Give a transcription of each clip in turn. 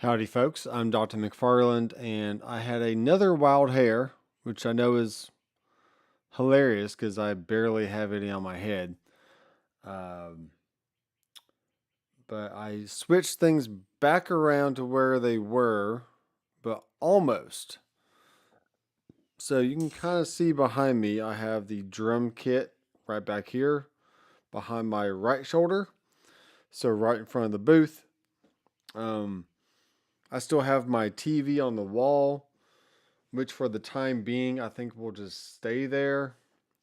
Howdy, folks. I'm Dr. McFarland, and I had another wild hair, which I know is hilarious because I barely have any on my head. Um, but I switched things back around to where they were, but almost. So you can kind of see behind me, I have the drum kit right back here behind my right shoulder. So right in front of the booth. Um, I still have my TV on the wall, which for the time being, I think will just stay there.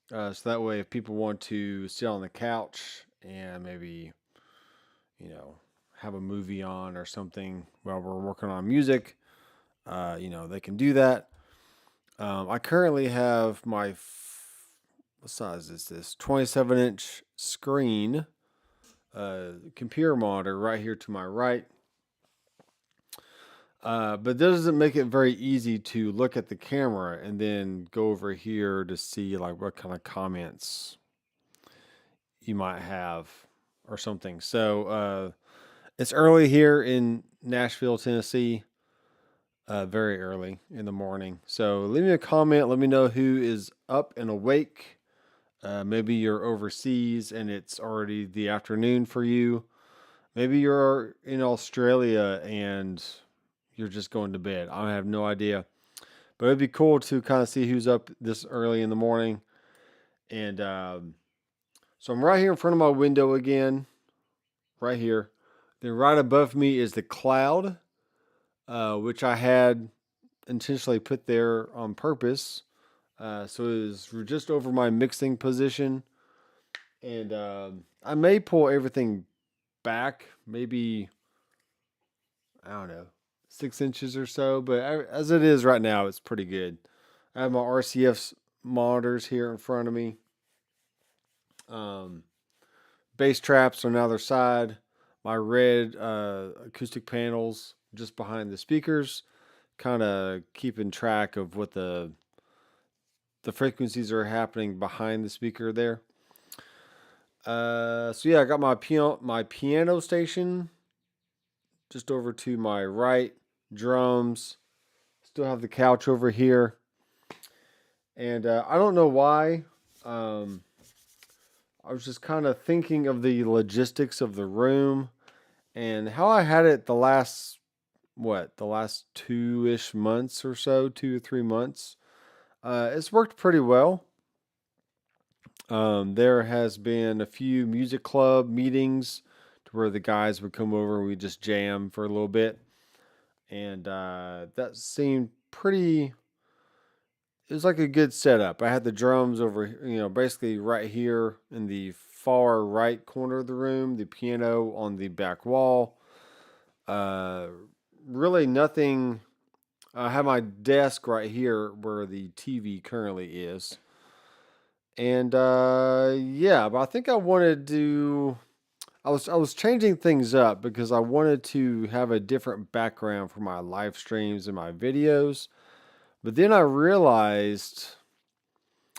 So that way, if people want to sit on the couch and maybe, you know, have a movie on or something while we're working on music, they can do that. I currently have what size is this? 27-inch screen, computer monitor right here to my right. But that doesn't make it very easy to look at the camera and then go over here to see like what kind of comments you might have or something. So it's early here in Nashville, Tennessee. Very early in the morning. So leave me a comment. Let me know who is up and awake. Maybe you're overseas and it's already the afternoon for you. Maybe you're in Australia and you're just going to bed. I have no idea. But it'd be cool to kind of see who's up this early in the morning. And so I'm right here in front of my window again, right here. Then right above me is the cloud, which I had intentionally put there on purpose. So it was just over my mixing position. And I may pull everything back, maybe, I don't know, 6 inches or so. But as it is right now, it's pretty good. I have my RCF monitors here in front of me. Bass traps on the other side. My red acoustic panels just behind the speakers, kind of keeping track of what the frequencies are happening behind the speaker there. So yeah, I got my piano station just over to my right, drums. Still have the couch over here, and I don't know why. I was just kind of thinking of the logistics of the room and how I had it the last 2-ish months or so, 2 or 3 months. It's worked pretty well. There has been a few music club meetings to where the guys would come over and we just jam for a little bit. And that seemed pretty, it was like a good setup. I had the drums over, basically right here in the far right corner of the room, the piano on the back wall. Uh, Really nothing. I have my desk right here where the TV currently is. And yeah, but I think I wanted to. I was changing things up because I wanted to have a different background for my live streams and my videos. But then I realized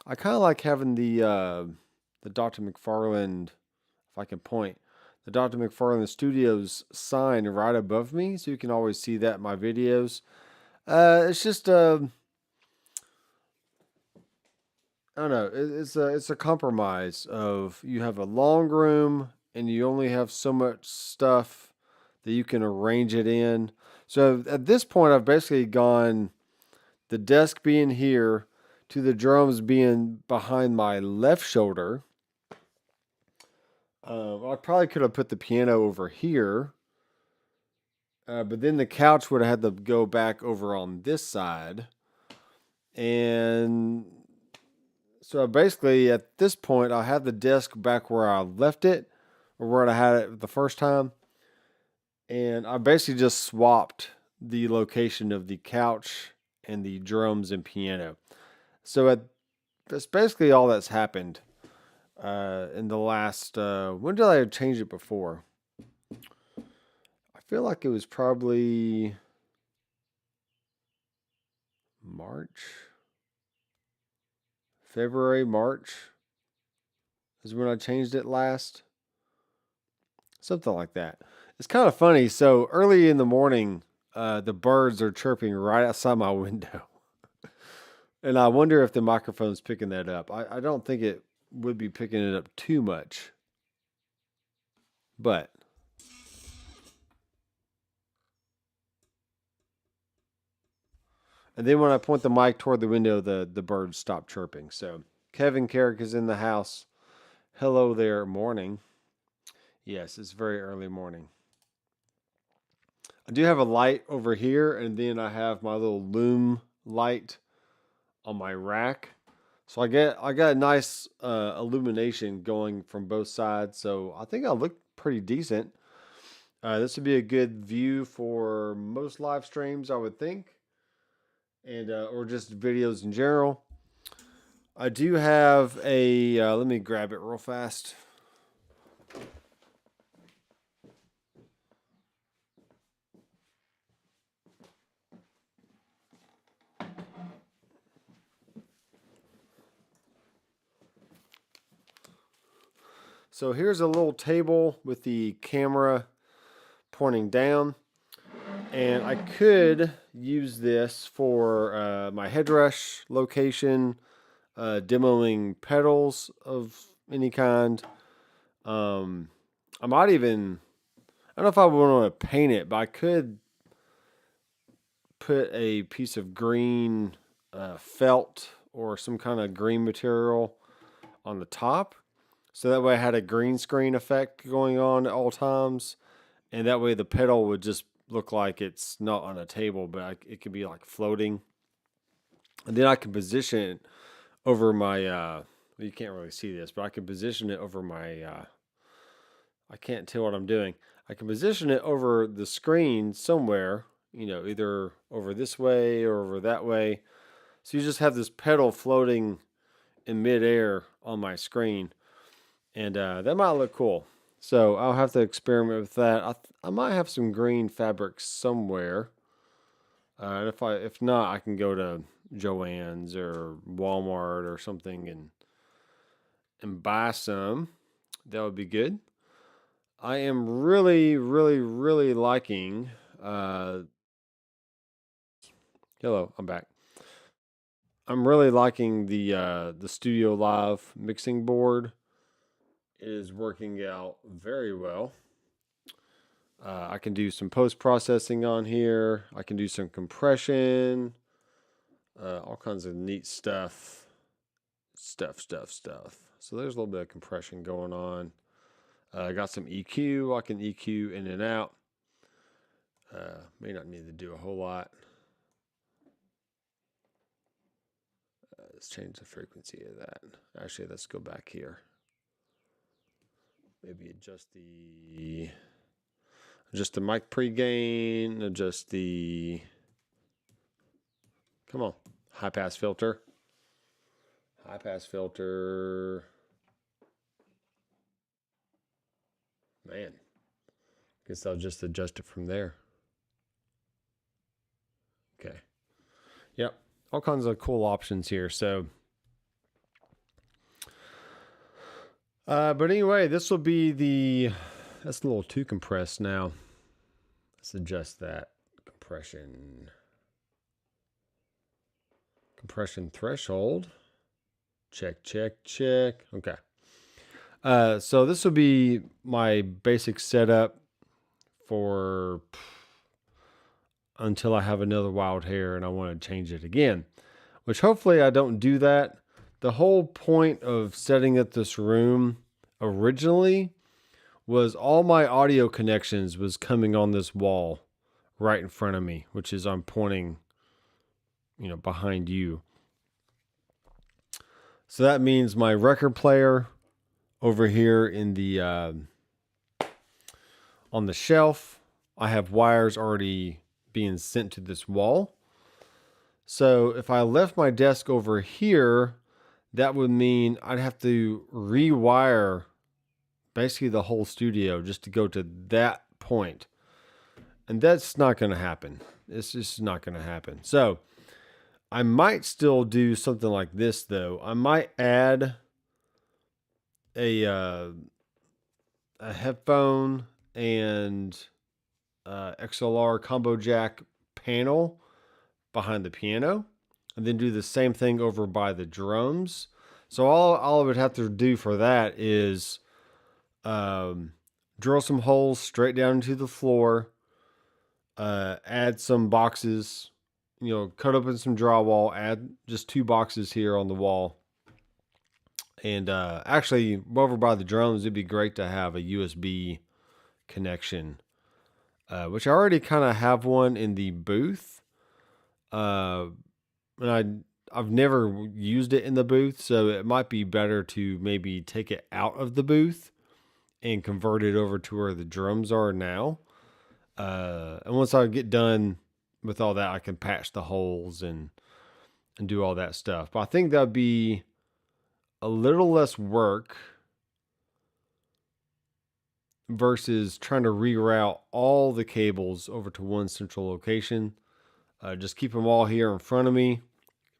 I kind of like having the Dr. McFarland, if I can point, the Dr. McFarland Studios sign right above me, so you can always see that in my videos. It's just I don't know. It's a compromise of you have a long room and you only have so much stuff that you can arrange it in. So at this point, I've basically gone the desk being here to the drums being behind my left shoulder. I probably could have put the piano over here, but then the couch would have had to go back over on this side. And so basically, at this point, I have the desk back where I left it, or where I had it the first time. And I basically just swapped the location of the couch and the drums and piano. So that's basically all that's happened in the last. When did I change it before? I feel like it was probably March, February, March is when I changed it last. Something like that. It's kind of funny. So early in the morning, the birds are chirping right outside my window. And I wonder if the microphone's picking that up. I don't think it would be picking it up too much. But and then when I point the mic toward the window, the birds stop chirping. So Kevin Carrick is in the house. Hello there, morning. Yes, it's very early morning. I do have a light over here, and then I have my little loom light on my rack. So I got a nice illumination going from both sides. So I think I look pretty decent. This would be a good view for most live streams, I would think, and or just videos in general. I do have a. Let me grab it real fast. So here's a little table with the camera pointing down. And I could use this for my headrush location, demoing pedals of any kind. I might even, I don't know if I would want to paint it, but I could put a piece of green felt or some kind of green material on the top. So that way I had a green screen effect going on at all times. And that way the pedal would just look like it's not on a table, but it could be like floating. And then I can position it over my, well, you can't really see this, but I can position it over my, I can't tell what I'm doing. I can position it over the screen somewhere, either over this way or over that way. So you just have this pedal floating in midair on my screen. And that might look cool. So I'll have to experiment with that. I might have some green fabric somewhere. And if not, I can go to Joann's or Walmart or something and buy some. That would be good. I am really, really, really liking. Hello, I'm back. I'm really liking the Studio Live mixing board. It is working out very well. I can do some post processing on here. I can do some compression, all kinds of neat stuff. So there's a little bit of compression going on. I got some EQ. I can EQ in and out. May not need to do a whole lot. Let's change the frequency of that. Actually, let's go back here. Maybe adjust the mic pre-gain, adjust the, come on, high pass filter. Man, guess I'll just adjust it from there. Okay. Yep, all kinds of cool options here. So, but anyway, this will be that's a little too compressed now. Let's adjust that compression threshold. Check. Okay. So this will be my basic setup for until I have another wild hair and I want to change it again, which hopefully I don't do that. The whole point of setting up this room originally was all my audio connections was coming on this wall right in front of me, which is I'm pointing, behind you. So that means my record player over here in the on the shelf, I have wires already being sent to this wall. So if I left my desk over here, that would mean I'd have to rewire basically the whole studio just to go to that point. And that's not going to happen. It's just not going to happen. So I might still do something like this, though. I might add a headphone and XLR combo jack panel behind the piano, and then do the same thing over by the drums. So all I would have to do for that is drill some holes straight down into the floor, add some boxes, cut open some drywall, add just 2 boxes here on the wall. And actually, over by the drums, it'd be great to have a USB connection, which I already kind of have one in the booth. And I've never used it in the booth, so it might be better to maybe take it out of the booth and convert it over to where the drums are now. And once I get done with all that, I can patch the holes and do all that stuff. But I think that'd be a little less work versus trying to reroute all the cables over to one central location. Just keep them all here in front of me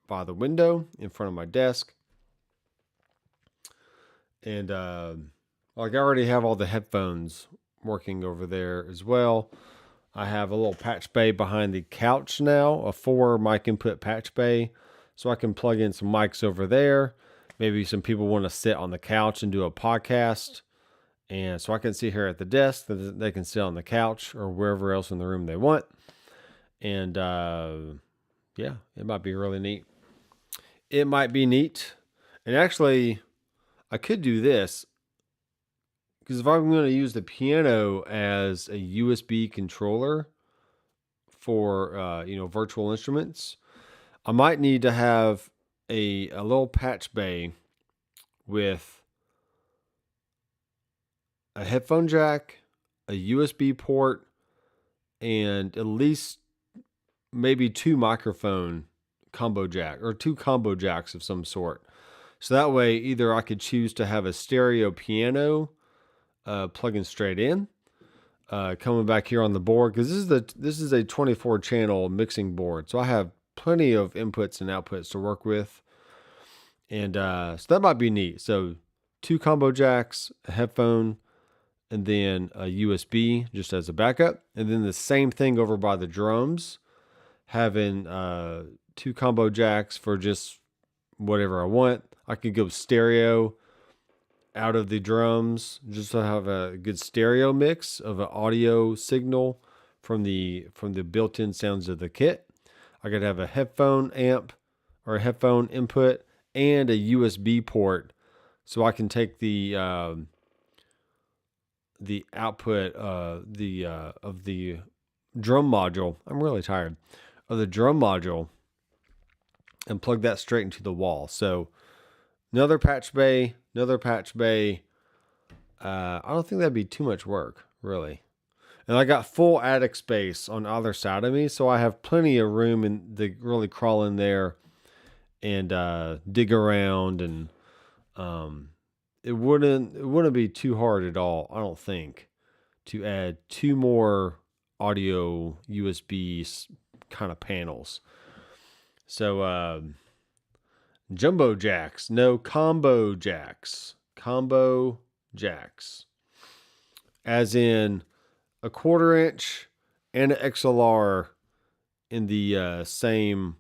by the window in front of my desk. And like I already have all the headphones working over there as well. I have a little patch bay behind the couch now, a 4 mic input patch bay. So I can plug in some mics over there. Maybe some people want to sit on the couch and do a podcast. And so I can sit here at the desk, they can sit on the couch or wherever else in the room they want. And yeah, it might be really neat. It might be neat. And actually, I could do this. Because if I'm going to use the piano as a USB controller for, virtual instruments, I might need to have a little patch bay with a headphone jack, a USB port, and at least maybe 2 microphone combo jack or 2 combo jacks of some sort. So that way, either I could choose to have a stereo piano plugging straight in, coming back here on the board, because this is a 24 channel mixing board, so I have plenty of inputs and outputs to work with, and so that might be neat. So 2 combo jacks, a headphone, and then a USB just as a backup, and then the same thing over by the drums, having 2 combo jacks for just whatever I want. I could go stereo out of the drums just to have a good stereo mix of an audio signal from the built-in sounds of the kit. I could have a headphone amp or a headphone input and a USB port, so I can take the output of the drum module. I'm really tired of the drum module and plug that straight into the wall. So another patch bay. I don't think that'd be too much work, really. And I got full attic space on either side of me, so I have plenty of room and to really crawl in there and dig around, and it wouldn't be too hard at all, I don't think, to add 2 more audio USB kind of panels. So jumbo jacks, no, combo jacks. Combo jacks. As in a 1/4 inch and an XLR in the same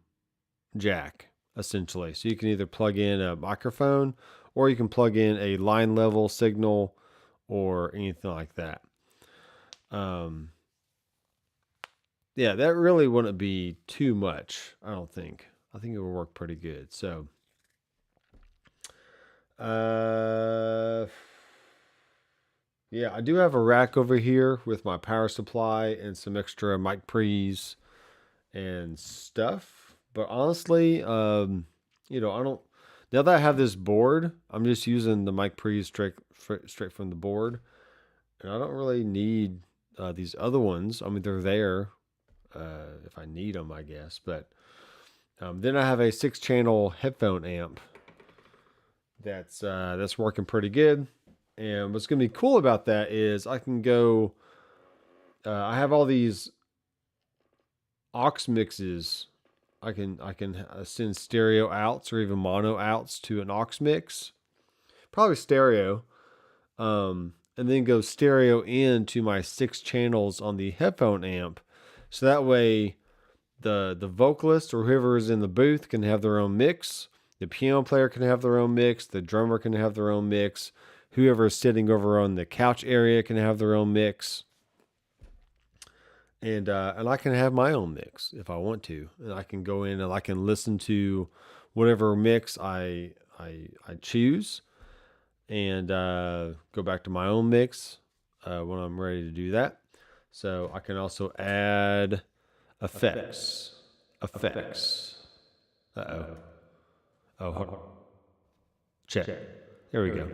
jack, essentially. So you can either plug in a microphone or you can plug in a line level signal or anything like that. Yeah, that really wouldn't be too much, I don't think. I think it will work pretty good. So, yeah, I do have a rack over here with my power supply and some extra mic pre's and stuff. But honestly, I don't. Now that I have this board, I'm just using the mic pre's straight from the board, and I don't really need these other ones. I mean, they're there if I need them, I guess. But then I have a 6-channel headphone amp that's working pretty good. And what's going to be cool about that is I can go. I have all these aux mixes. I can send stereo outs or even mono outs to an aux mix, probably stereo. and then go stereo into my 6 channels on the headphone amp. So that way the vocalist or whoever is in the booth can have their own mix. The piano player can have their own mix. The drummer can have their own mix. Whoever is sitting over on the couch area can have their own mix. And I can have my own mix if I want to. And I can go in and I can listen to whatever mix I choose, and go back to my own mix when I'm ready to do that. So I can also add effects. Uh-oh. Oh, hold on. Check. There we go.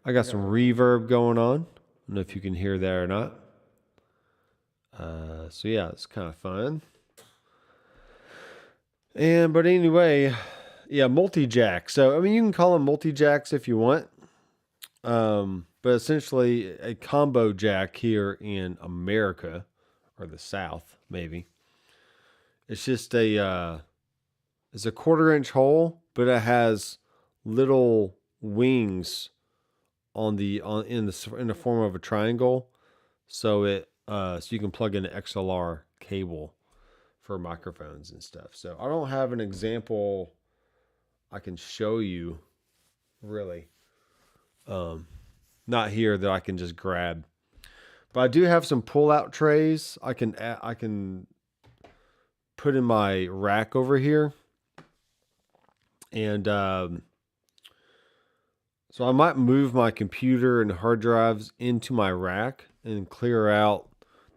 I got some reverb going on. I don't know if you can hear that or not. So yeah, it's kind of fun. But anyway, yeah, multi-jack. So I mean, you can call them multi-jacks if you want. But essentially a combo jack here in America or the South, maybe. It's just it's a 1/4-inch hole, but it has little wings in the form of a triangle. So so you can plug in an XLR cable for microphones and stuff. So I don't have an example I can show you really. Not here that I can just grab. But I do have some pull-out trays I can put in my rack over here. And so I might move my computer and hard drives into my rack and clear out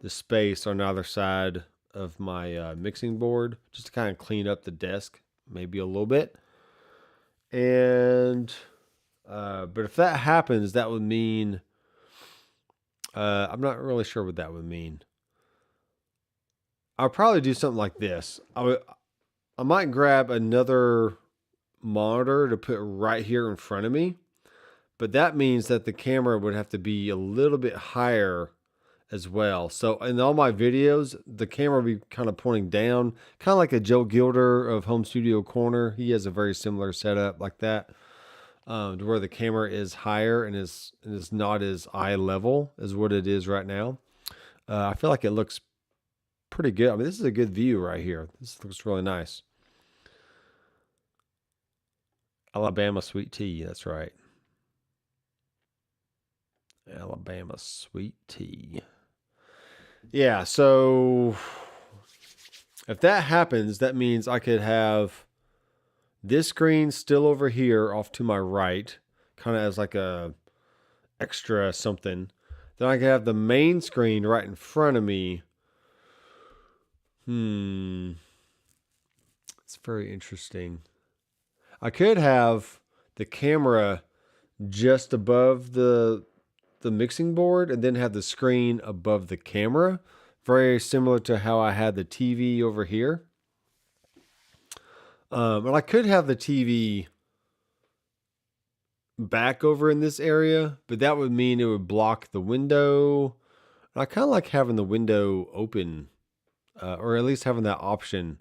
the space on either side of my mixing board just to kind of clean up the desk maybe a little bit. And but if that happens, that would mean I'm not really sure what that would mean. I'll probably do something like this. I might grab another monitor to put right here in front of me, but that means that the camera would have to be a little bit higher as well. So in all my videos, the camera will be kind of pointing down, kind of like a Joe Gilder of Home Studio Corner. He has a very similar setup like that, to where the camera is higher and is not as eye level as what it is right now. I feel like it looks pretty good. I mean, this is a good view right here. This looks really nice. Alabama sweet tea, that's right. Alabama sweet tea. Yeah, so if that happens, that means I could have this screen still over here off to my right, kind of as like a extra something. Then I could have the main screen right in front of me. It's very interesting. I could have the camera just above the mixing board and then have the screen above the camera. Very similar to how I had the TV over here. And I could have the TV back over in this area, but that would mean it would block the window. And I kind of like having the window open, or at least having that option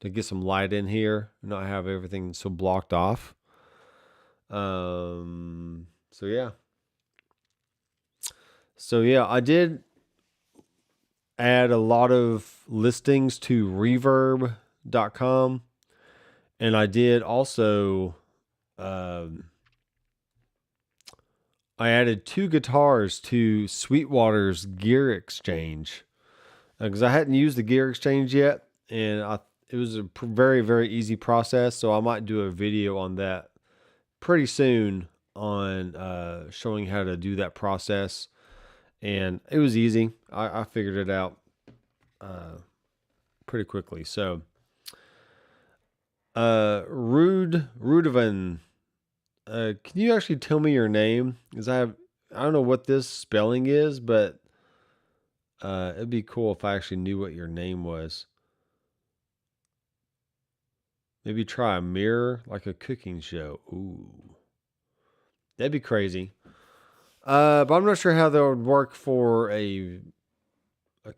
to get some light in here and not have everything so blocked off. So yeah, I did add a lot of listings to reverb.com, and I did also I added 2 guitars to Sweetwater's Gear Exchange because I hadn't used the Gear Exchange yet, and it was a very, very easy process. So I might do a video on that pretty soon on showing how to do that process. And it was easy. I figured it out pretty quickly. So Rudovan, can you actually tell me your name? Because I don't know what this spelling is, but it'd be cool if I actually knew what your name was. Maybe try a mirror, like a cooking show. Ooh, that'd be crazy. But I'm not sure how that would work for a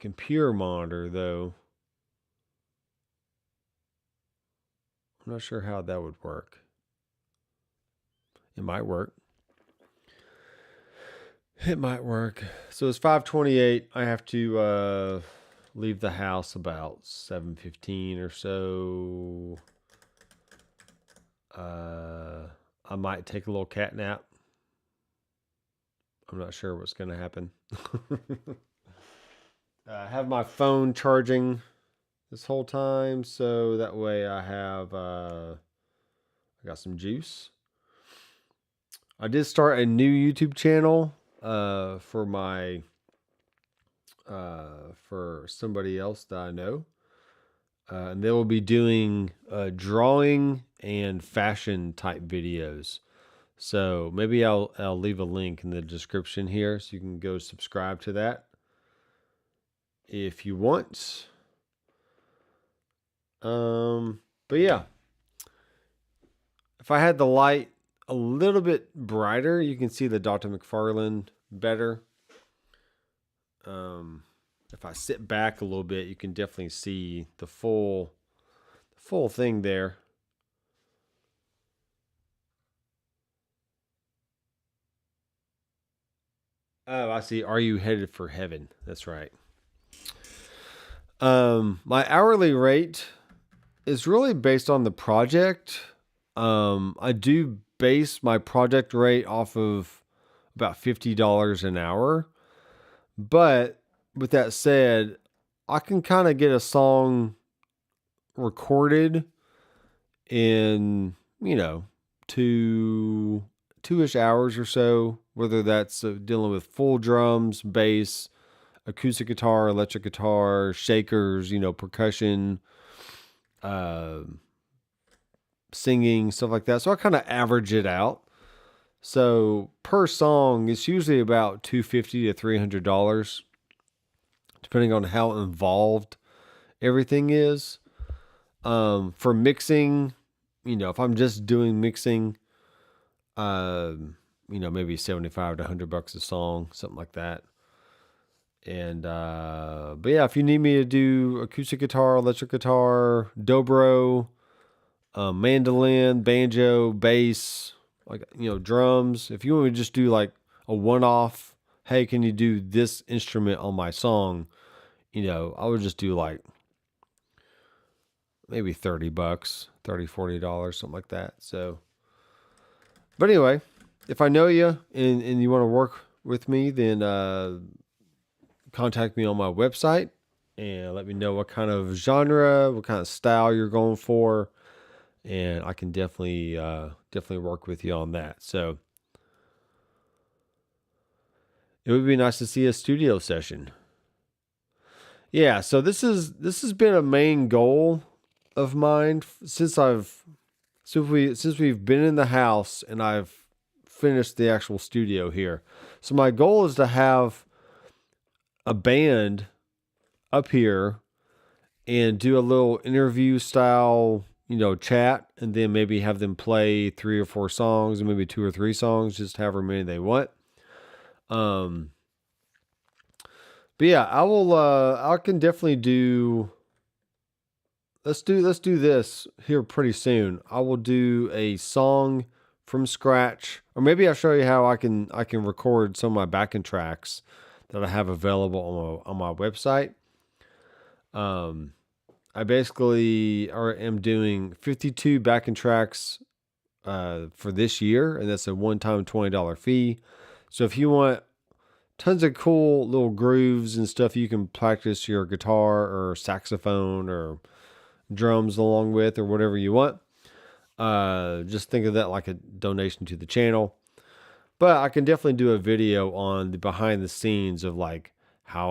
computer monitor, though. I'm not sure how that would work. It might work. It might work. So it's 5:28. I have to leave the house about 7:15 or so. I might take a little cat nap. I'm not sure what's going to happen. I have my phone charging this whole time, so that way I got some juice. I did start a new YouTube channel for my for somebody else that I know. And they will be doing drawing and fashion type videos. So maybe I'll leave a link in the description here so you can go subscribe to that if you want. But yeah, if I had the light a little bit brighter, you can see the Dr. McFarlane better. If I sit back a little bit, you can definitely see the full thing there. Oh, I see. Are you headed for heaven? That's right. My hourly rate is really based on the project. I do base my project rate off of about $50 an hour. But with that said, I can kind of get a song recorded in, two-ish hours or so, whether that's dealing with full drums, bass, acoustic guitar, electric guitar, shakers, percussion, uh, singing, stuff like that. So I kind of average it out. So per song, it's usually about $250 to $300, depending on how involved everything is. For mixing, if I'm just doing mixing, maybe 75 to $100 a song, something like that. And but yeah, if you need me to do acoustic guitar, electric guitar, dobro, mandolin, banjo, bass, like drums, if you want me to just do like a one-off, hey, can you do this instrument on my song? I would just do like maybe $30, $40, something like that. So, but anyway, if I know you and you want to work with me, then contact me on my website and let me know what kind of genre, what kind of style you're going for, and I can definitely work with you on that. So it would be nice to see a studio session. Yeah, so this has been a main goal of mine since we've been in the house and I've finished the actual studio here. So my goal is to have a band up here and do a little interview style, chat, and then maybe have them play 3 or 4 songs, or maybe 2 or 3 songs, just however many they want. But yeah, I can definitely do. Let's do this here pretty soon. I will do a song from scratch, or maybe I'll show you how I can record some of my backing tracks that I have available on my website. I basically am doing 52 backing tracks for this year, and that's a one-time $20 fee. So if you want tons of cool little grooves and stuff you can practice your guitar or saxophone or drums along with, or whatever you want, just think of that like a donation to the channel. But I can definitely do a video on the behind the scenes of like how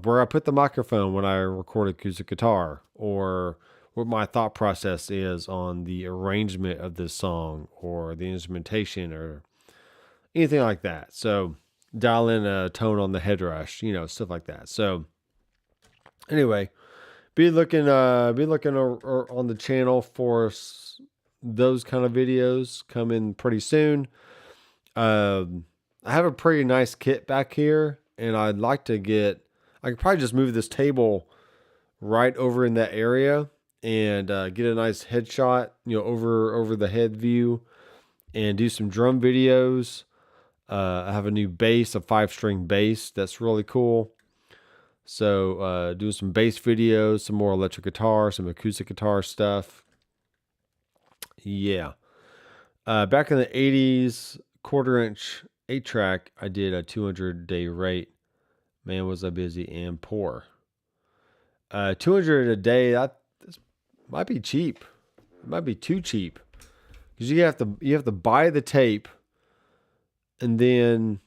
where I put the microphone when I record acoustic guitar, or what my thought process is on the arrangement of this song or the instrumentation or anything like that. So dial in a tone on the head rush, stuff like that. So anyway, be looking on the channel for those kind of videos coming pretty soon. I have a pretty nice kit back here, and I'd like to I could probably just move this table right over in that area and get a nice headshot, over the head view, and do some drum videos. I have a new bass, a 5-string bass. That's really cool. So doing some bass videos, some more electric guitar, some acoustic guitar stuff. Yeah. Back in the 80s, quarter-inch 8-track, I did a 200-day rate. Man, was I busy and poor. 200 a day, that might be cheap. It might be too cheap. Because you have to buy the tape, and then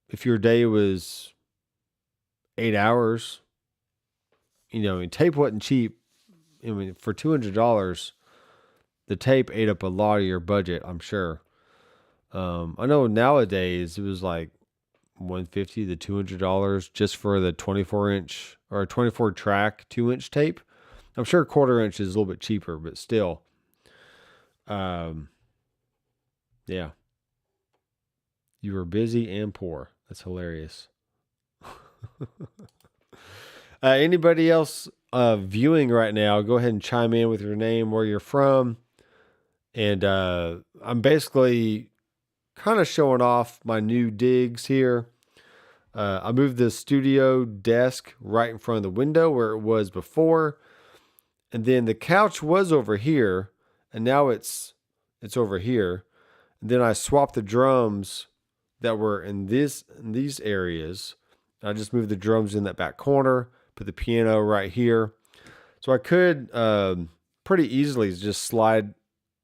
if your day was 8 hours, tape wasn't cheap. I mean, for $200, the tape ate up a lot of your budget, I'm sure. I know nowadays it was like $150 to $200 just for the 24-inch or 24-track 2-inch tape. I'm sure quarter-inch is a little bit cheaper, but still, yeah, you were busy and poor. That's hilarious. Anybody else viewing right now? Go ahead and chime in with your name, where you're from, and I'm basically kind of showing off my new digs here. I moved the studio desk right in front of the window where it was before. And then the couch was over here, and now it's over here. And then I swapped the drums that were in these areas. I just moved the drums in that back corner, put the piano right here. So I could pretty easily just slide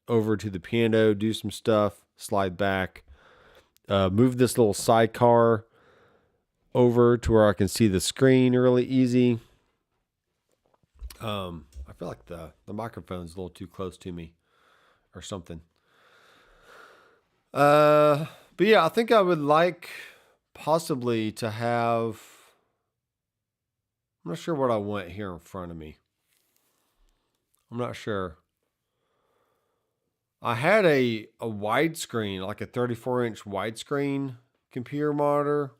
over to the piano, do some stuff, slide back, move this little sidecar over to where I can see the screen really easy. I feel like the microphone's a little too close to me or something. But yeah, I think I would like possibly to have, I'm not sure what I want here in front of me. I'm not sure. I had a widescreen, like a 34-inch widescreen computer monitor.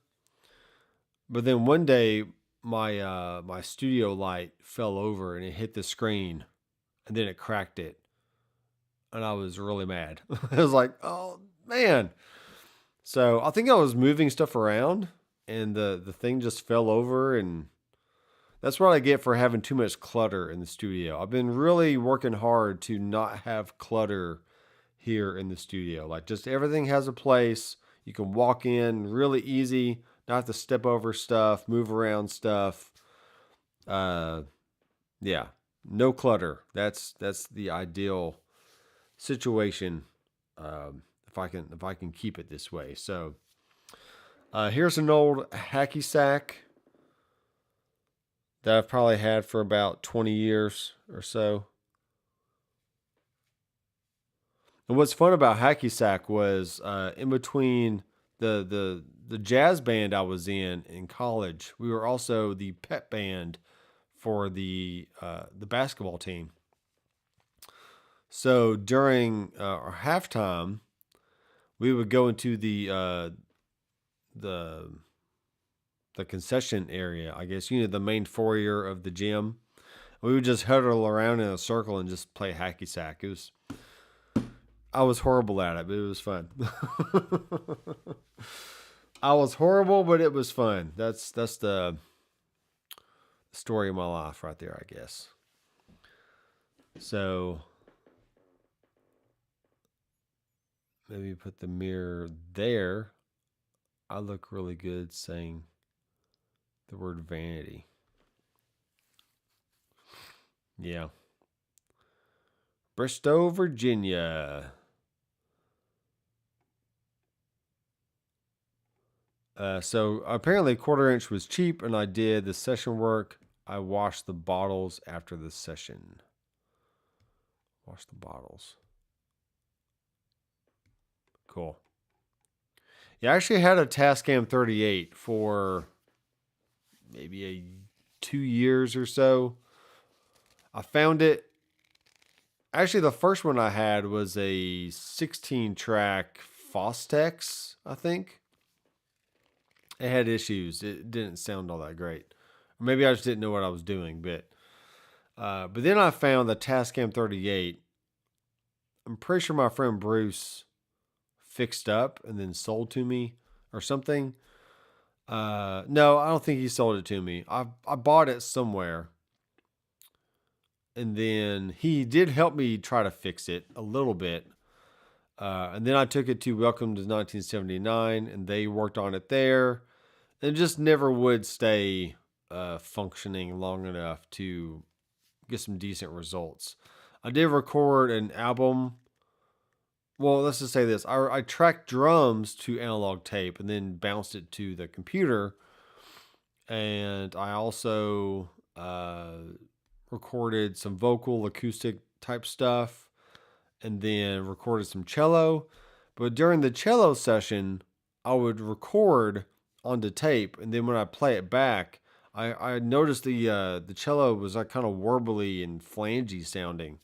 But then one day my studio light fell over and it hit the screen, and then it cracked it. And I was really mad. I was like, oh man. So I think I was moving stuff around, and the thing just fell over, and that's what I get for having too much clutter in the studio. I've been really working hard to not have clutter here in the studio. Like, just everything has a place. You can walk in really easy, not have to step over stuff, move around stuff. Yeah, no clutter. That's the ideal situation. If I can keep it this way. So here's an old hacky sack that I've probably had for about 20 years or so. And what's fun about hacky sack was in between the jazz band I was in college, we were also the pep band for the basketball team. So during our halftime, we would go into the concession area, I guess, the main foyer of the gym. We would just huddle around in a circle and just play hacky sack. I was horrible at it, but it was fun. I was horrible, but it was fun. That's the story of my life right there, I guess. So maybe put the mirror there. I look really good saying the word vanity. Yeah. Bristow, Virginia. So apparently quarter-inch was cheap, and I did the session work. I washed the bottles after the session. Wash the bottles. Cool. Yeah, I actually had a Tascam 38 for maybe 2 years or so. I found it. Actually, the first one I had was a 16-track Fostex, I think. It had issues. It didn't sound all that great. Or maybe I just didn't know what I was doing. But then I found the Tascam 38. I'm pretty sure my friend Bruce fixed up and then sold to me or something. No, I don't think he sold it to me. I bought it somewhere, and then he did help me try to fix it a little bit. And then I took it to Welcome to 1979, and they worked on it there, and just never would stay functioning long enough to get some decent results. I did record an album. Well, let's just say this. I tracked drums to analog tape and then bounced it to the computer. And I also recorded some vocal acoustic type stuff and then recorded some cello. But during the cello session, I would record onto tape, and then when I play it back, I noticed the cello was like kind of warbly and flangey sounding,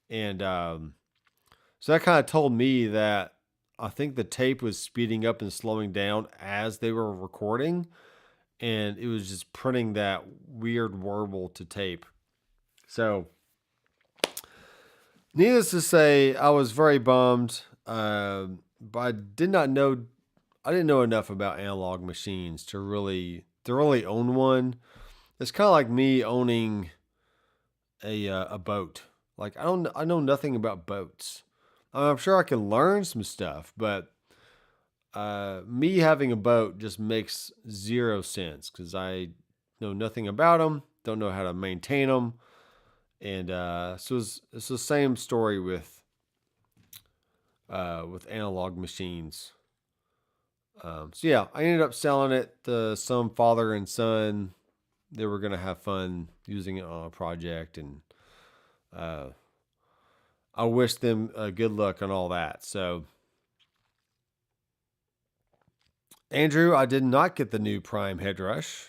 and so that kind of told me that I think the tape was speeding up and slowing down as they were recording, and it was just printing that weird warble to tape. So, needless to say, I was very bummed, but I didn't know enough about analog machines to really own one. It's kind of like me owning a boat. Like I know nothing about boats. I'm sure I can learn some stuff, but me having a boat just makes zero sense because I know nothing about them, don't know how to maintain them, and so it's the same story with analog machines. So yeah, I ended up selling it to some father and son. They were gonna have fun using it on a project, and I wish them good luck on all that. So, Andrew, I did not get the new Prime Headrush.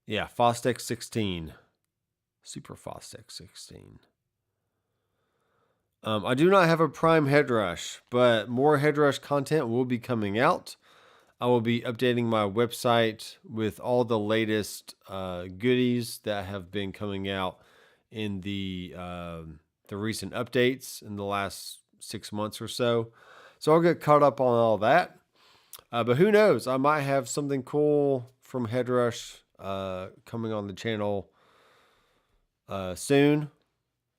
Yeah, Fostex 16, Super Fostex 16. I do not have a Prime Headrush, but more Headrush content will be coming out. I will be updating my website with all the latest goodies that have been coming out in the recent updates in the last 6 months or so. So I'll get caught up on all that. But who knows? I might have something cool from Headrush coming on the channel soon.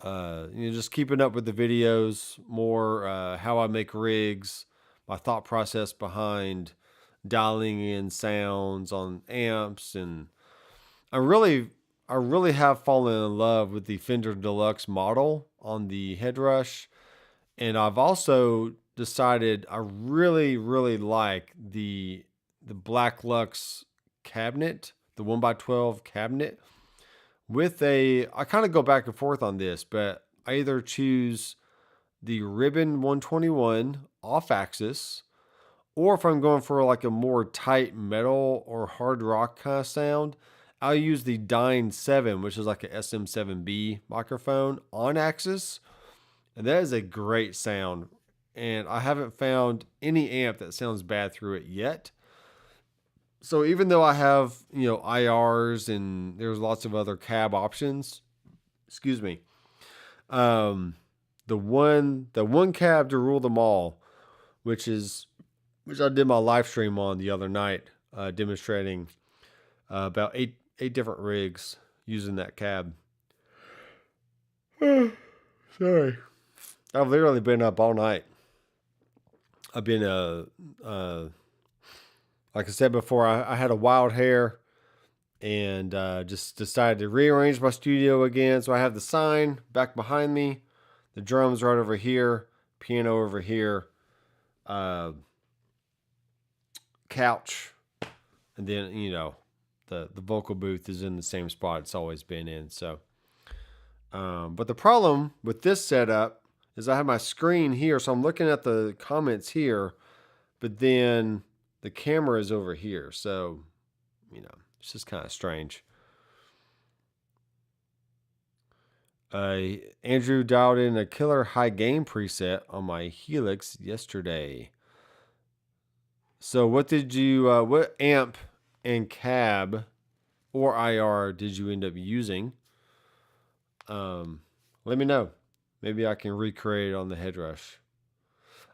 Just keeping up with the videos, more how I make rigs, my thought process behind dialing in sounds on amps, and I really have fallen in love with the Fender Deluxe model on the Headrush, and I've also decided I really like the Black Lux cabinet, the 1x12 cabinet. I kind of go back and forth on this, but I either choose the Ribbon 121 off axis, or if I'm going for like a more tight metal or hard rock kind of sound, I'll use the Dyne 7, which is like a SM7B microphone on axis. And that is a great sound. And I haven't found any amp that sounds bad through it yet. So even though I have, IRs and there's lots of other cab options, excuse me, the one cab to rule them all, which I did my live stream on the other night, demonstrating about eight different rigs using that cab. Sorry, I've literally been up all night. I've been like I said before, I had a wild hair and just decided to rearrange my studio again. So I have the sign back behind me, the drums right over here, piano over here, couch, and then the vocal booth is in the same spot it's always been in. So, but the problem with this setup is I have my screen here, so I'm looking at the comments here, but then the camera is over here. So, it's just kind of strange. Andrew dialed in a killer high gain preset on my Helix yesterday. So what amp and cab or IR did you end up using? Let me know. Maybe I can recreate it on the headrush.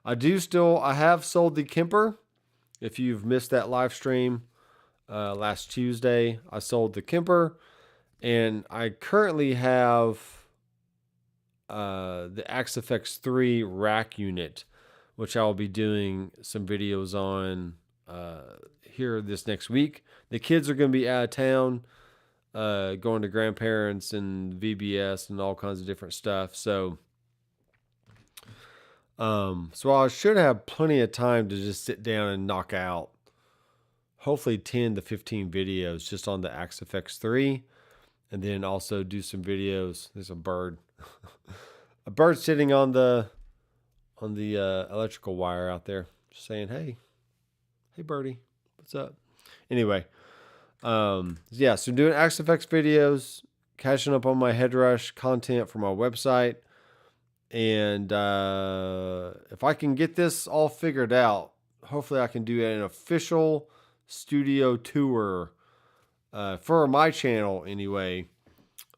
I have sold the Kemper. If you've missed that live stream last Tuesday, I sold the Kemper, and I currently have the Axe-Fx 3 rack unit, which I'll be doing some videos on here this next week. The kids are going to be out of town, going to grandparents and VBS and all kinds of different stuff. So I should have plenty of time to just sit down and knock out hopefully 10 to 15 videos just on the Axe-Fx 3, and then also do some videos. There's a bird, a bird sitting on the electrical wire out there, just saying, "Hey, birdie, what's up?" Anyway, yeah, so doing Axe-Fx videos, catching up on my headrush content for my website. And if I can get this all figured out, hopefully I can do an official studio tour for my channel anyway.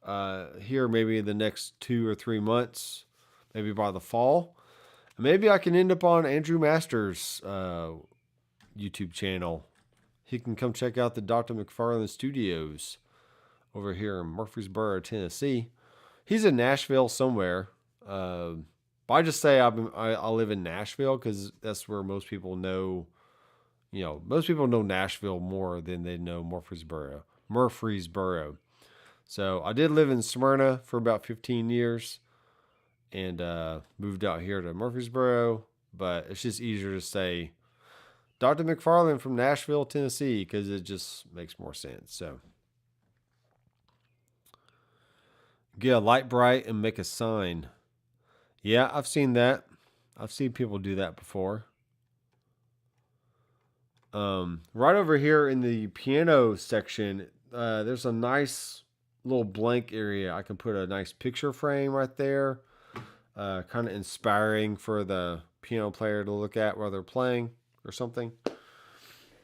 Here maybe in the next 2 or 3 months, maybe by the fall. Maybe I can end up on Andrew Masters' YouTube channel. He can come check out the Dr. McFarlane Studios over here in Murfreesboro, Tennessee. He's in Nashville somewhere. But I just say I live in Nashville because that's where most people know. You know, most people know Nashville more than they know Murfreesboro. So I did live in Smyrna for about 15 years, and moved out here to Murfreesboro. But it's just easier to say Dr. McFarlane from Nashville, Tennessee, because it just makes more sense. So get a light bright and make a sign. Yeah, I've seen that. I've seen people do that before. Right over here in the piano section, there's a nice little blank area. I can put a nice picture frame right there. Kind of inspiring for the piano player to look at while they're playing or something.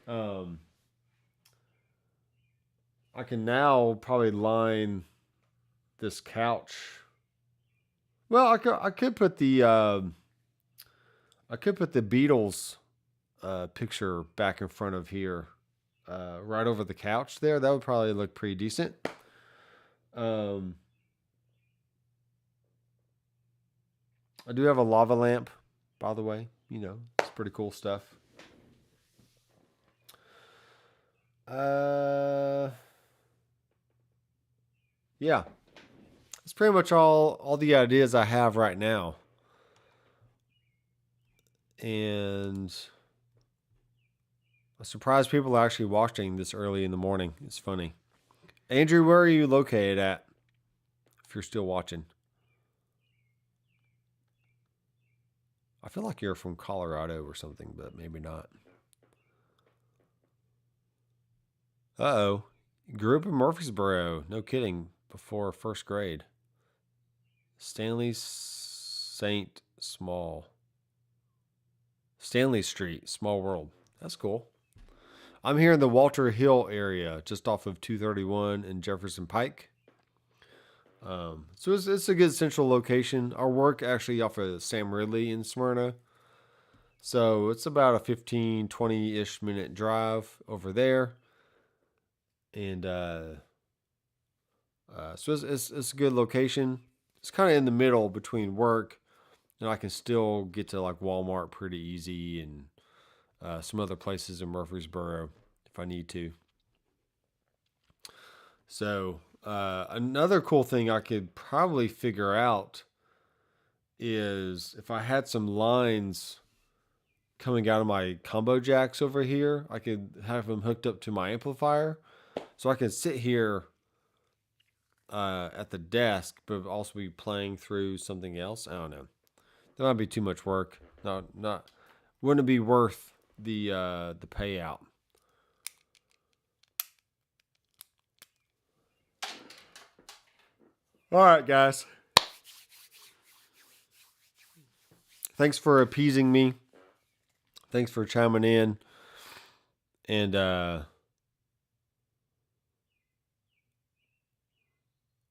I can now probably line this couch. Well, I could put the Beatles picture back in front of here, right over the couch there. That would probably look pretty decent. I do have a lava lamp, by the way. You know, it's pretty cool stuff. Yeah. That's pretty much all the ideas I have right now. And I'm surprised people are actually watching this early in the morning. It's funny. Andrew, where are you located at? If you're still watching. I feel like you're from Colorado or something, but maybe not. Uh-oh. Grew up in Murfreesboro. No kidding. Before first grade. Stanley Street, Small World. That's cool. I'm here in the Walter Hill area, just off of 231 and Jefferson Pike. So it's a good central location. Our work actually off of Sam Ridley in Smyrna. So it's about a 15, 20-ish minute drive over there. And so it's a good location. It's kind of in the middle between work, and I can still get to like Walmart pretty easy, and some other places in Murfreesboro if I need to. So another cool thing I could probably figure out is if I had some lines coming out of my combo jacks over here, I could have them hooked up to my amplifier, so I can sit here at the desk, but also be playing through something else. I don't know. That might be too much work. Wouldn't it be worth the payout? All right, guys. Thanks for appeasing me. Thanks for chiming in. And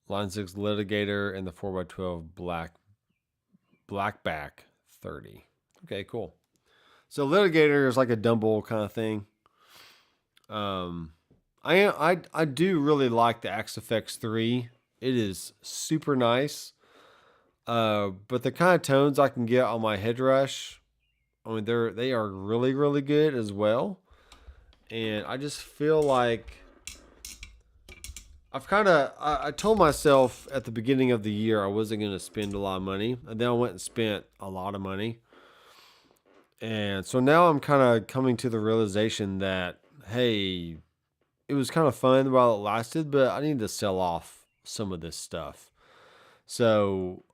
Line 6 Litigator and the 4x12 black Blackback 30. Okay, cool. So Litigator is like a Dumble kind of thing. I do really like the Axe-Fx 3. It is super nice. But the kind of tones I can get on my Headrush, I mean, they are really, really good as well. And I just feel like I told myself at the beginning of the year I wasn't going to spend a lot of money. And then I went and spent a lot of money. And so now I'm kind of coming to the realization that, hey, it was kind of fun while it lasted, but I need to sell off some of this stuff. So,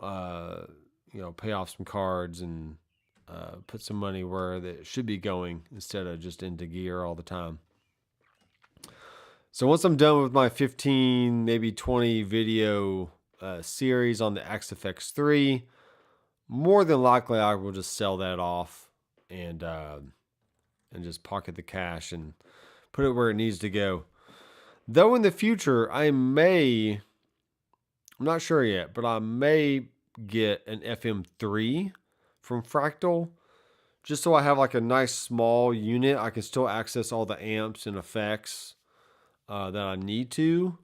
pay off some cards and put some money where it should be going instead of just into gear all the time. So once I'm done with my 15, maybe 20 video series on the Axe-Fx 3, more than likely I will just sell that off and just pocket the cash and put it where it needs to go. Though in the future, I'm not sure yet, but I may get an FM3 from Fractal just so I have like a nice small unit. I can still access all the amps and effects that I need to.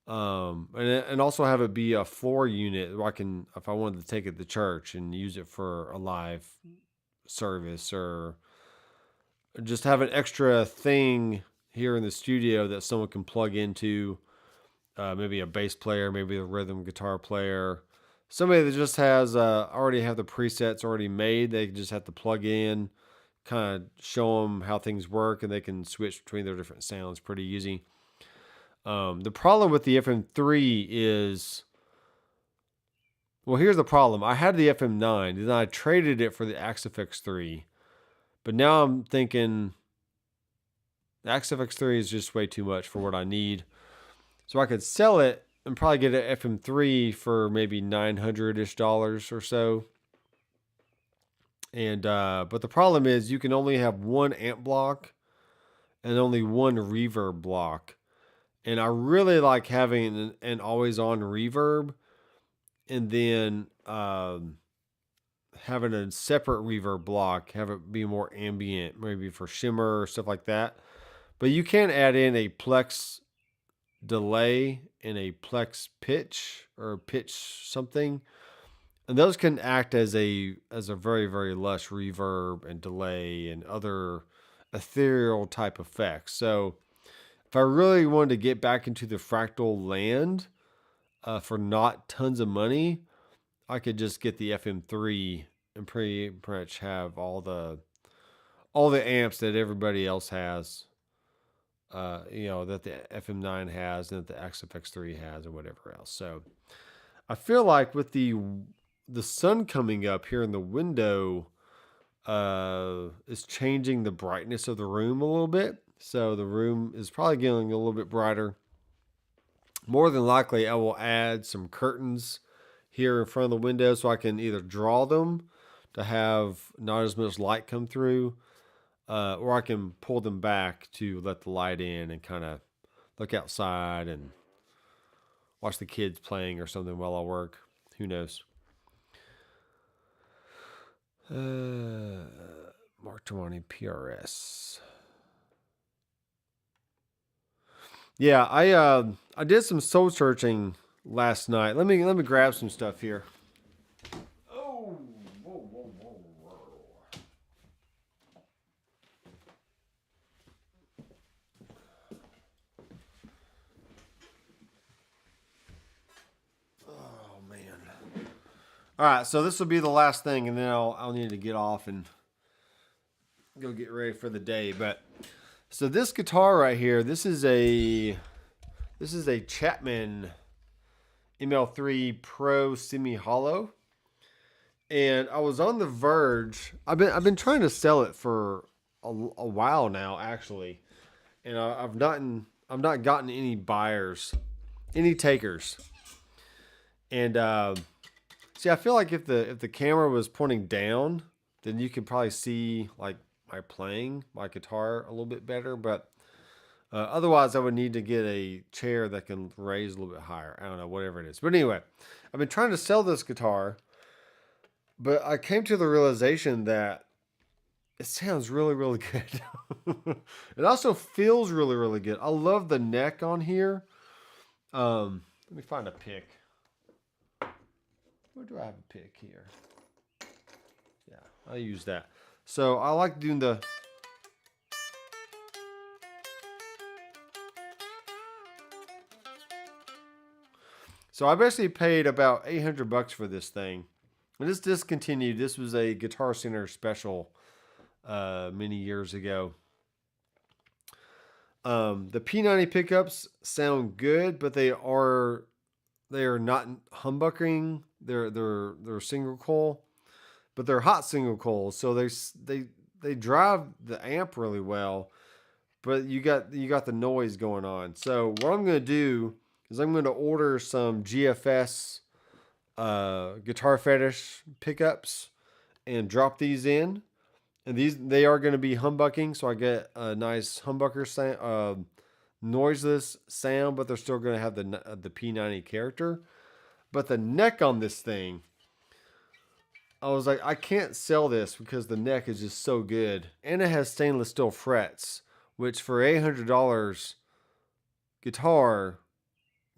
And also have it be a floor unit where I can, if I wanted to take it to church and use it for a live service, or just have an extra thing here in the studio that someone can plug into, maybe a bass player, maybe a rhythm guitar player, somebody that just has already have the presets already made. They just have to plug in, kind of show them how things work, and they can switch between their different sounds pretty easy. The problem with the FM3 is, well, here's the problem. I had the FM9, then I traded it for the Axe-Fx 3, but now I'm thinking the Axe-Fx 3 is just way too much for what I need. So I could sell it and probably get an FM3 for maybe $900-ish or so. And but the problem is you can only have one amp block and only one reverb block. And I really like having an always-on reverb, and then having a separate reverb block, have it be more ambient, maybe for shimmer or stuff like that. But you can add in a Plex delay and a Plex pitch or pitch something, and those can act as a very, very lush reverb and delay and other ethereal type effects. So if I really wanted to get back into the Fractal land for not tons of money, I could just get the FM3 and pretty much have all the amps that everybody else has, that the FM9 has and that the Axe-Fx 3 has and whatever else. So I feel like with the sun coming up here in the window is changing the brightness of the room a little bit. So the room is probably getting a little bit brighter. More than likely, I will add some curtains here in front of the window so I can either draw them to have not as much light come through, or I can pull them back to let the light in and kind of look outside and watch the kids playing or something while I work. Who knows? Mark Tremonti PRS. Yeah, I did some soul searching last night. Let me grab some stuff here. Oh, whoa. Oh man. All right, so this will be the last thing, and then I'll need to get off and go get ready for the day. But so this guitar right here, this is a Chapman ML3 Pro Semi Hollow, and I was on the verge. I've been trying to sell it for a while now, actually, and I've not gotten any buyers, any takers. And see, I feel like if the camera was pointing down, then you could probably see like my playing my guitar a little bit better. But otherwise, I would need to get a chair that can raise a little bit higher. I don't know, whatever it is. But anyway, I've been trying to sell this guitar, But I came to the realization that it sounds really, really good. It also feels really, really good. I love the neck on here. Let me find a pick. Where do I have a pick here? Yeah, I'll use that. So I like doing the. So I basically paid about $800 for this thing. And this discontinued. This was a Guitar Center special many years ago. The P90 pickups sound good, but they are not humbuckering. They're single coil, but they're hot single coils, so they drive the amp really well. But you got the noise going on. So what I'm going to do is I'm going to order some GFS Guitar Fetish pickups and drop these in. And they are going to be humbucking, so I get a nice humbucker sound, noiseless sound, but they're still going to have the P90 character. But the neck on this thing, I was like, I can't sell this because the neck is just so good, and it has stainless steel frets, which for $800 guitar,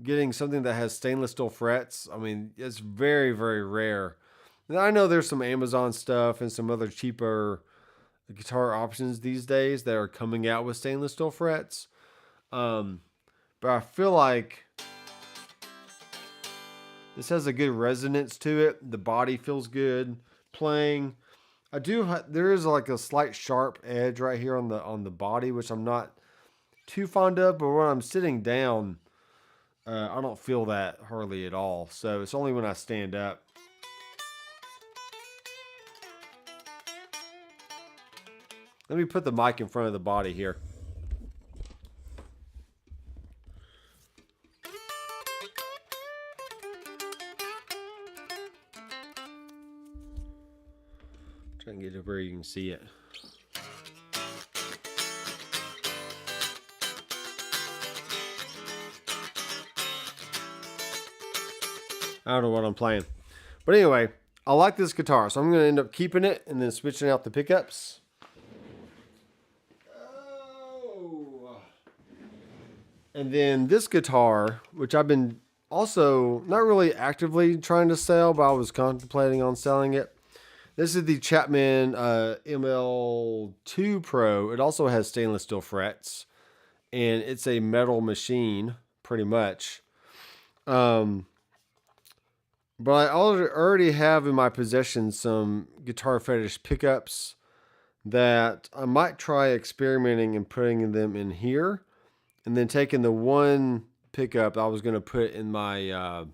getting something that has stainless steel frets, I mean, it's very, very rare. And I know there's some Amazon stuff and some other cheaper guitar options these days that are coming out with stainless steel frets. But I feel like this has a good resonance to it. The body feels good playing. There is like a slight sharp edge right here on the body, which I'm not too fond of. But when I'm sitting down, I don't feel that hardly at all. So it's only when I stand up. Let me put the mic in front of the body here. Try and get it where you can see it. I don't know what I'm playing. But anyway, I like this guitar, so I'm going to end up keeping it and then switching out the pickups. Oh. And then this guitar, which I've been also not really actively trying to sell, but I was contemplating on selling it. This is the Chapman ML2 Pro. It also has stainless steel frets, and it's a metal machine, pretty much. But I already have in my possession some Guitar Fetish pickups that I might try experimenting and putting them in here, and then taking the one pickup I was going to put in my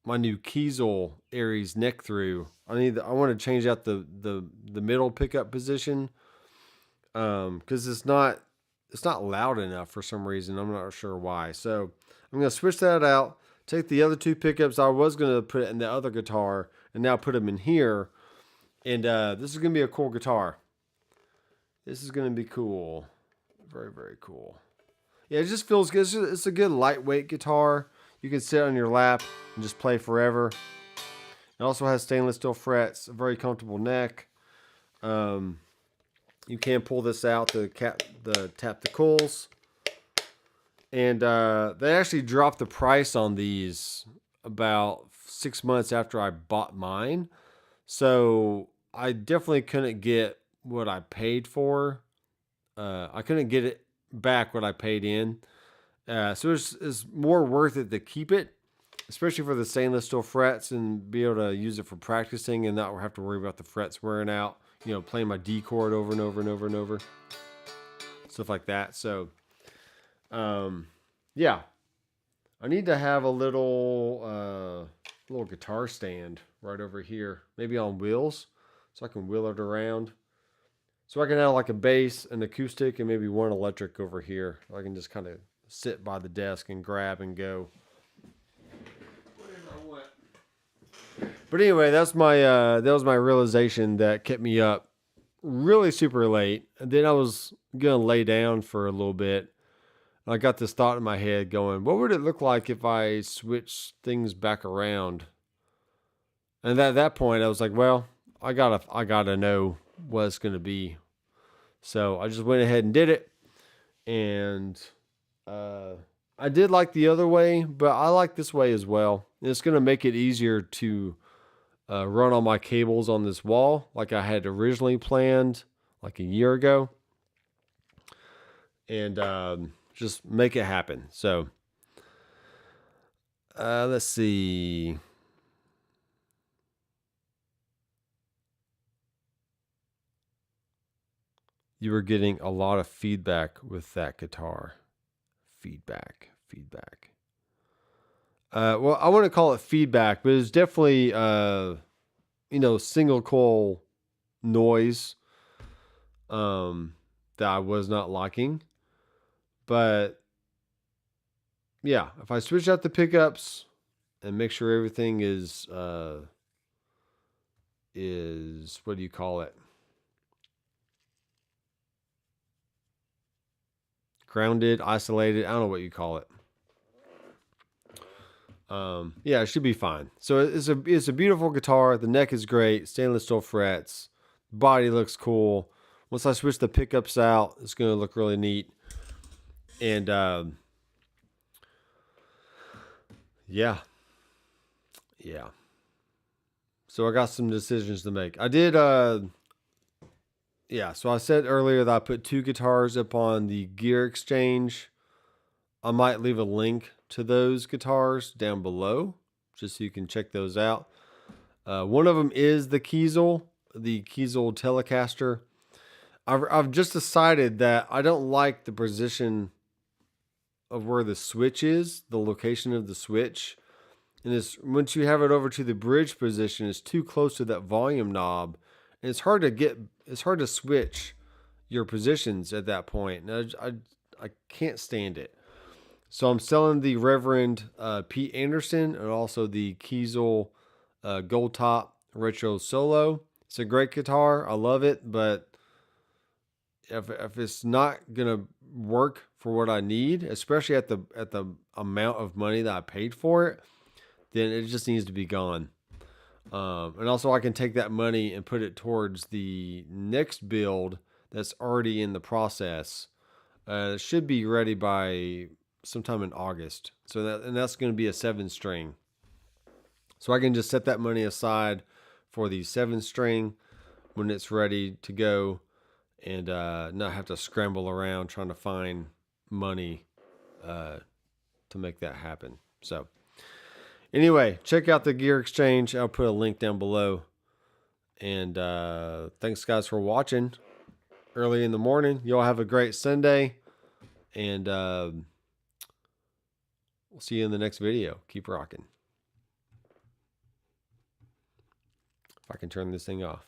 my new Kiesel Aries neck through. I want to change out the middle pickup position because it's not loud enough for some reason. I'm not sure why. So I'm going to switch that out. Take the other two pickups I was going to put in the other guitar and now put them in here. And this is going to be a cool guitar. This is going to be cool. Very, very cool. Yeah, it just feels good. It's a good lightweight guitar. You can sit on your lap and just play forever. It also has stainless steel frets, a very comfortable neck. You can pull this out to tap the coils. And they actually dropped the price on these about 6 months after I bought mine. So I definitely couldn't get what I paid for. I couldn't get it back what I paid in. So it's more worth it to keep it, especially for the stainless steel frets, and be able to use it for practicing and not have to worry about the frets wearing out, playing my D chord over and over and over and over, stuff like that. So, yeah, I need to have a little guitar stand right over here, maybe on wheels, so I can wheel it around. So I can have like a bass, an acoustic, and maybe one electric over here. I can just kind of sit by the desk and grab and go. But anyway, that was my realization that kept me up really super late. And then I was gonna lay down for a little bit. I got this thought in my head going, what would it look like if I switched things back around? And at that point, I was like, well, I gotta know what it's gonna be. So I just went ahead and did it, and uh, I did like the other way, but I like this way as well. And it's gonna make it easier to run all my cables on this wall, like I had originally planned, like a year ago, and just make it happen. So let's see. You were getting a lot of feedback with that guitar. Feedback. Well, I want to call it feedback, but it's definitely, single coil noise that I was not liking. But yeah, if I switch out the pickups and make sure everything is what do you call it? Grounded, isolated. I don't know what you call it. Yeah, it should be fine. So it's a beautiful guitar. The neck is great. Stainless steel frets. Body looks cool. Once I switch the pickups out, it's going to look really neat. And yeah. So I got some decisions to make. I did. So I said earlier that I put 2 guitars up on the Gear Exchange. I might leave a link to those guitars down below, just so you can check those out. One of them is the Kiesel Telecaster. I've just decided that I don't like the position of where the switch is, the location of the switch. And it's, once you have it over to the bridge position, it's too close to that volume knob. And it's hard to switch your positions at that point. And I can't stand it. So I'm selling the Reverend Pete Anderson and also the Kiesel Gold Top Retro Solo. It's a great guitar. I love it, but if it's not gonna work for what I need, especially at the amount of money that I paid for it, then it just needs to be gone. And also, I can take that money and put it towards the next build that's already in the process. It should be ready by sometime in August. That's going to be a 7-string. So I can just set that money aside for the 7-string when it's ready to go, and not have to scramble around trying to find money to make that happen. So anyway, check out the Gear Exchange. I'll put a link down below. And thanks, guys, for watching early in the morning. You all have a great Sunday. And we'll see you in the next video. Keep rocking. If I can turn this thing off.